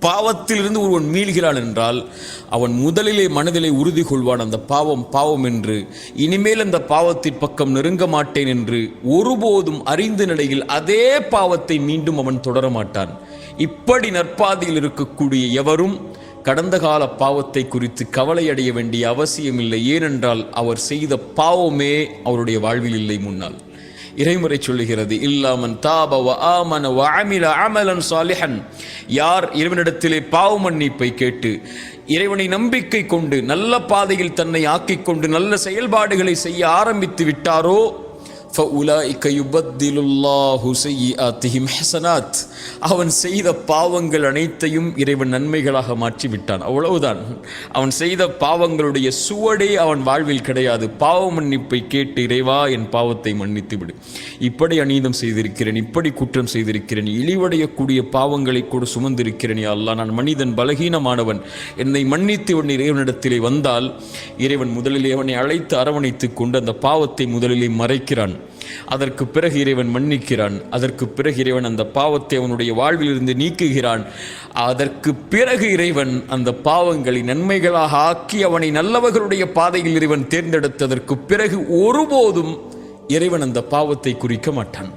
பாவத்திலிருந்து ஒருவன் மீள்கிறான் என்றால் அவன் முதலிலே மனதிலே உறுதி கொள்வான், அந்த பாவம் பாவம் என்று, இனிமேல் அந்த பாவத்தின் பக்கம் நெருங்க மாட்டேன் என்று. ஒருபோதும் அறிந்த நிலையில் அதே பாவத்தை மீண்டும் அவன் தொடரமாட்டான். இப்படி நற்பாதையில் இருக்கக்கூடிய எவரும் கடந்த கால பாவத்தை குறித்து கவலை அடைய வேண்டிய அவசியமில்லை. ஏனென்றால் அவர் செய்த பாவமே அவருடைய வாழ்வில் இல்லை முன்னால். இறைமுறை சொல்லுகிறது, இல்லாமன் தாப வ ஆமன வ அமில அமலன் சாலிஹன், யார் இறைவனிடத்திலே பாவ மன்னிப்பை கேட்டு இறைவனை நம்பிக்கை கொண்டு நல்ல பாதையில் தன்னை ஆக்கிக் கொண்டு நல்ல செயல்பாடுகளை செய்ய ஆரம்பித்து விட்டாரோ, فَأُولَٰئِكَ يُبَدِّلُ اللَّهُ سَيِّئَاتِهِمْ حَسَنَاتٍ, அவன் செய்த பாவங்கள் அனைத்தையும் இறைவன் நன்மைகளாக மாற்றிவிட்டான். அவ்வளவுதான். அவன் செய்த பாவங்களுடைய சுவடே அவன் வாழ்வில் கிடையாது. பாவ மன்னிப்பை கேட்டு, இறைவா என் பாவத்தை மன்னித்து விடு, இப்படி அநீதம் செய்திருக்கிறேன், இப்படி குற்றம் செய்திருக்கிறேன், இழிவடையக்கூடிய பாவங்களை கூட சுமந்திருக்கிறேன், யா அல்லாஹ் நான் மனிதன், பலகீனமானவன், என்னை மன்னித்து உன் இறைவனிடத்திலே வந்தால் இறைவன் முதலிலே அவனை அழைத்து அரவணைத்துக் கொண்டு அந்த பாவத்தை முதலிலே மறைக்கிறான். அதற்கு பிறகு இறைவன் மன்னிக்கிறான். அதற்கு பிறகு இறைவன் அந்த பாவத்தை அவனுடைய வாழ்வில் இருந்து நீக்குகிறான். அதற்கு பிறகு இறைவன் அந்த பாவங்களை நன்மைகளாக ஆக்கி அவனை நல்லவர்களுடைய பாதையில் இறைவன் தேர்ந்தெடுத்ததற்கு பிறகு ஒருபோதும் இறைவன் அந்த பாவத்தை குறிக்க மாட்டான்.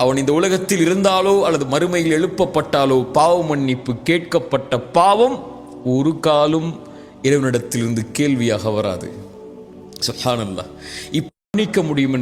அவன் இந்த உலகத்தில் இருந்தாலோ அல்லது மறுமையில் எழுப்பப்பட்டாலோ பாவ மன்னிப்பு கேட்கப்பட்ட பாவம் ஒரு காலும் இறைவனிடத்திலிருந்து கேள்வியாக வராது. சுப்ஹானல்லாஹ். மன்னிக்க முடியும்